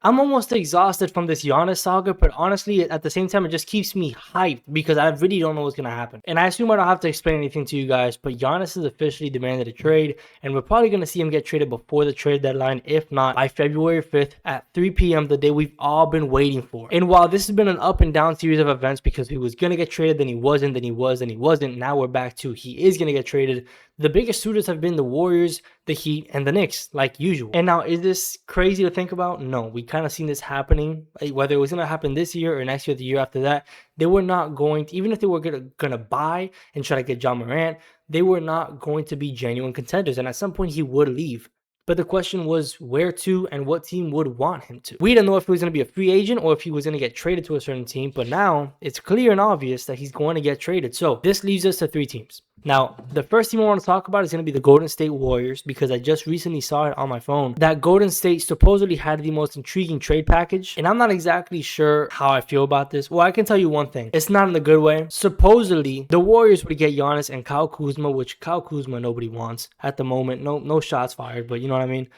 I'm almost exhausted from this Giannis saga, but honestly, at the same time, it just keeps me hyped because I really don't know what's going to happen. And I assume I don't have to explain anything to you guys, but Giannis has officially demanded a trade, and we're probably going to see him get traded before the trade deadline, if not by February 5th at 3 p.m., the day we've all been waiting for. And while this has been an up and down series of events because he was going to get traded, then he wasn't, then he was, then he wasn't, now we're back to he is going to get traded. The biggest suitors have been the Warriors, the Heat, and the Knicks, like usual. And now, is this crazy to think about? No, we kind of seen this happening. Whether it was going to happen this year or next year, the year after that, they were not going to, even if they were going to buy and try to get John Morant, they were not going to be genuine contenders. And at some point, he would leave. But the question was where to and what team would want him to. We didn't know if he was going to be a free agent or if he was going to get traded to a certain team. But now it's clear and obvious that he's going to get traded. So this leaves us to 3 teams. Now, the first team I want to talk about is going to be the Golden State Warriors because I just recently saw it on my phone that Golden State supposedly had the most intriguing trade package. And I'm not exactly sure how I feel about this. Well, I can tell you one thing. It's not in a good way. Supposedly, the Warriors would get Giannis and Kyle Kuzma, which Kyle Kuzma nobody wants at the moment. No shots fired, but you know what I mean?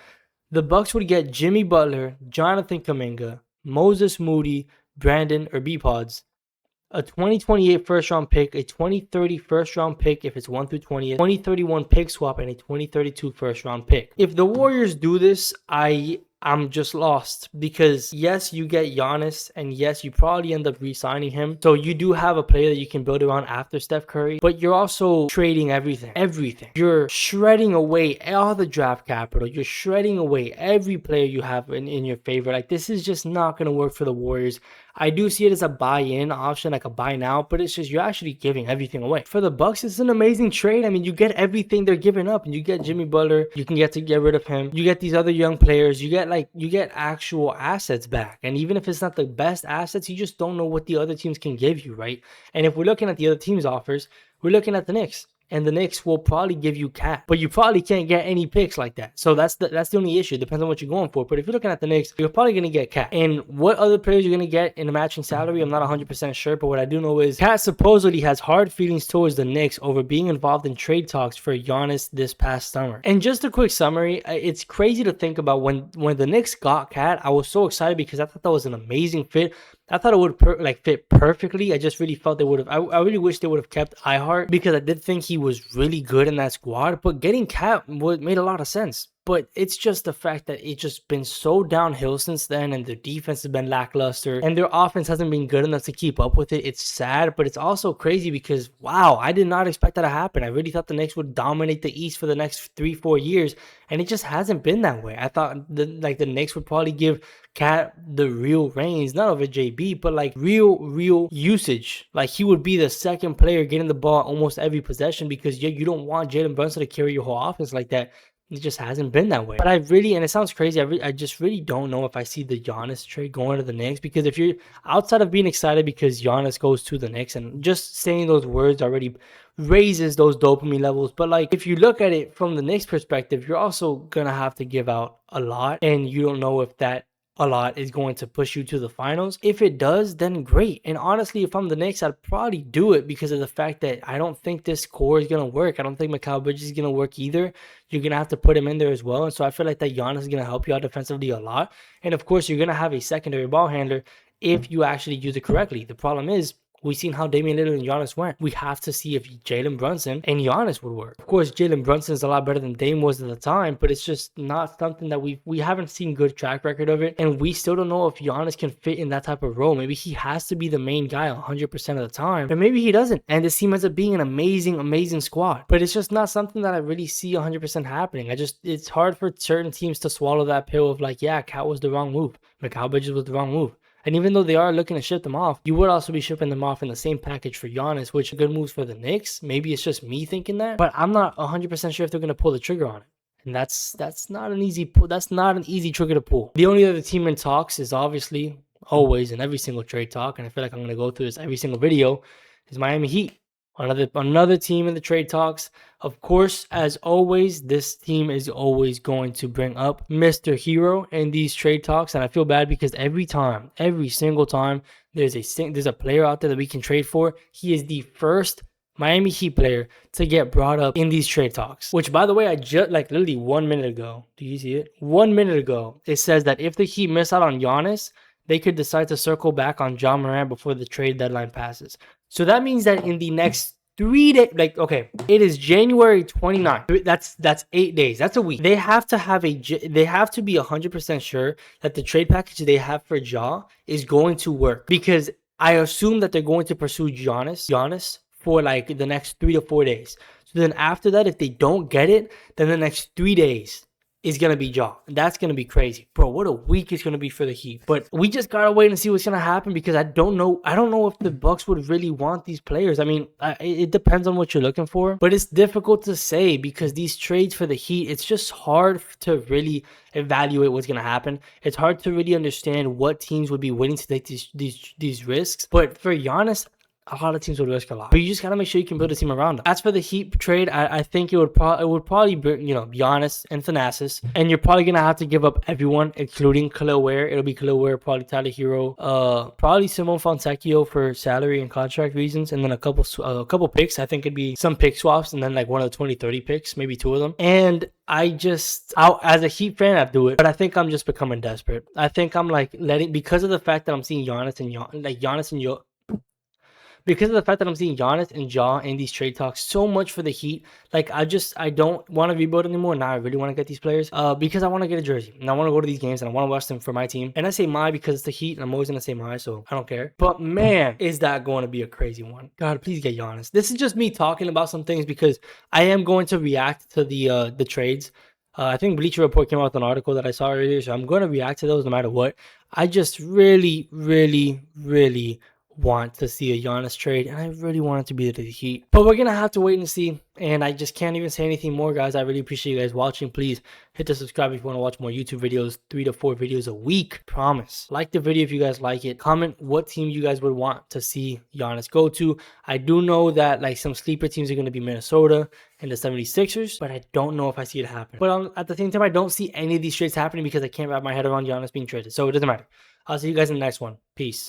The Bucks would get Jimmy Butler, Jonathan Kuminga, Moses Moody, Brandon or B-Pods, a 2028 first round pick, a 2030 first round pick if it's 1 through 20th, 2031 pick swap, and a 2032 first round pick. If the Warriors do this, I'm just lost because yes, you get Giannis and yes, you probably end up re-signing him. So you do have a player that you can build around after Steph Curry, but you're also trading everything. You're shredding away all the draft capital. You're shredding away every player you have in your favor. Like this is just not going to work for the Warriors. I do see it as a buy-in option, like a buy now, but it's just you're actually giving everything away. For the Bucks, it's an amazing trade. I mean, you get everything they're giving up, and you get Jimmy Butler. You can get to get rid of him. You get these other young players. You get actual assets back. And even if it's not the best assets, you just don't know what the other teams can give you, right? And if we're looking at the other teams' offers, we're looking at the Knicks. And the Knicks will probably give you Cat, but you probably can't get any picks like that. So that's the only issue. It depends on what you're going for. But if you're looking at the Knicks, you're probably going to get Cat. And what other players you're going to get in a matching salary, I'm not 100% sure. But what I do know is Cat supposedly has hard feelings towards the Knicks over being involved in trade talks for Giannis this past summer. And just a quick summary, it's crazy to think about when the Knicks got Cat, I was so excited because I thought that was an amazing fit. I thought it would fit perfectly. I just really felt they would have. I really wish they would have kept iHeart because I did think he was really good in that squad. But getting Cat made a lot of sense. But it's just the fact that it's just been so downhill since then, and their defense has been lackluster, and their offense hasn't been good enough to keep up with it. It's sad, but it's also crazy because, wow, I did not expect that to happen. I really thought the Knicks would dominate the East for the next 3-4 years, and it just hasn't been that way. I thought the Knicks would probably give Cat the real reins, not over JB, but like real usage. Like he would be the second player getting the ball almost every possession because you don't want Jalen Brunson to carry your whole offense like that. It just hasn't been that way. But I really, and it sounds crazy, I just really don't know if I see the Giannis trade going to the Knicks, because if you're outside of being excited because Giannis goes to the Knicks, and just saying those words already raises those dopamine levels. But like if you look at it from the Knicks perspective, you're also gonna have to give out a lot, and you don't know if that a lot is going to push you to the finals. If it does, then great. And honestly, if I'm the Knicks, I'd probably do it because of the fact that I don't think this core is going to work. I don't think Mikal Bridges is going to work either. You're going to have to put him in there as well. And so I feel like that Giannis is going to help you out defensively a lot. And of course, you're going to have a secondary ball handler if you actually use it correctly. The problem is, we've seen how Damian Lillard and Giannis went. We have to see if Jalen Brunson and Giannis would work. Of course, Jalen Brunson is a lot better than Dame was at the time, but it's just not something that we haven't seen good track record of it. And we still don't know if Giannis can fit in that type of role. Maybe he has to be the main guy 100% of the time, but maybe he doesn't. And this team ends up being an amazing squad. But it's just not something that I really see 100% happening. It's hard for certain teams to swallow that pill of like, yeah, Cat was the wrong move. Mikal Bridges was the wrong move. And even though they are looking to ship them off, you would also be shipping them off in the same package for Giannis, which are good moves for the Knicks. Maybe it's just me thinking that, but I'm not 100% sure if they're going to pull the trigger on it. And that's not an easy trigger to pull. The only other team in talks is obviously always in every single trade talk, and I feel like I'm going to go through this every single video, is Miami Heat. Another team in the trade talks. Of course, as always, this team is always going to bring up Mr. Hero in these trade talks, and I feel bad because every single time, there's a player out there that we can trade for, he is the first Miami Heat player to get brought up in these trade talks. Which, by the way, I just like literally 1 minute ago. Do you see it? 1 minute ago, it says that if the Heat miss out on Giannis, they could decide to circle back on John Moran before the trade deadline passes. So that means that in the next 3 days, like, okay, it is January 29th. That's 8 days. That's a week. They have to be 100% sure that the trade package they have for Ja is going to work, because I assume that they're going to pursue Giannis for like the next 3 to 4 days. So then after that, if they don't get it, then the next 3 days is going to be Ja. That's going to be crazy. Bro, what a week it's going to be for the Heat. But we just got to wait and see what's going to happen, because I don't know if the Bucks would really want these players. I mean, it depends on what you're looking for, but it's difficult to say because these trades for the Heat, it's just hard to really evaluate what's going to happen. It's hard to really understand what teams would be willing to take these risks. But for Giannis, a lot of teams would risk a lot, but you just gotta make sure you can build a team around them. As for the Heat trade, I think it would probably be, Giannis and Thanasis, and you're probably gonna have to give up everyone, including Khalil Ware. It'll be Khalil Ware, probably Tyler Hero, probably Simone Fontecchio for salary and contract reasons, and then a couple picks. I think it'd be some pick swaps, and then like one of the 2030 picks, maybe 2 of them. And as a Heat fan, I'd do it, but I think I'm just becoming desperate. I think I'm like because of the fact that I'm seeing because of the fact that I'm seeing Giannis and Ja in these trade talks so much for the Heat, like I don't want to rebuild anymore. Now I really want to get these players because I want to get a jersey and I want to go to these games and I want to watch them for my team. And I say my because it's the Heat and I'm always gonna say my, so I don't care. But man, is that going to be a crazy one? God, please get Giannis. This is just me talking about some things because I am going to react to the trades. I think Bleacher Report came out with an article that I saw earlier, so I'm going to react to those no matter what. I just really, really, really want to see a Giannis trade, and I really want it to be the Heat. But we're gonna have to wait and see, and I just can't even say anything more, guys. I really appreciate you guys watching. Please hit the subscribe if you want to watch more YouTube videos, 3 to 4 videos a week. Promise. Like the video if you guys like it. Comment what team you guys would want to see Giannis go to. I do know that like some sleeper teams are going to be Minnesota and the 76ers, but I don't know if I see it happen. But at the same time, I don't see any of these trades happening because I can't wrap my head around Giannis being traded, so it doesn't matter. I'll see you guys in the next one. Peace.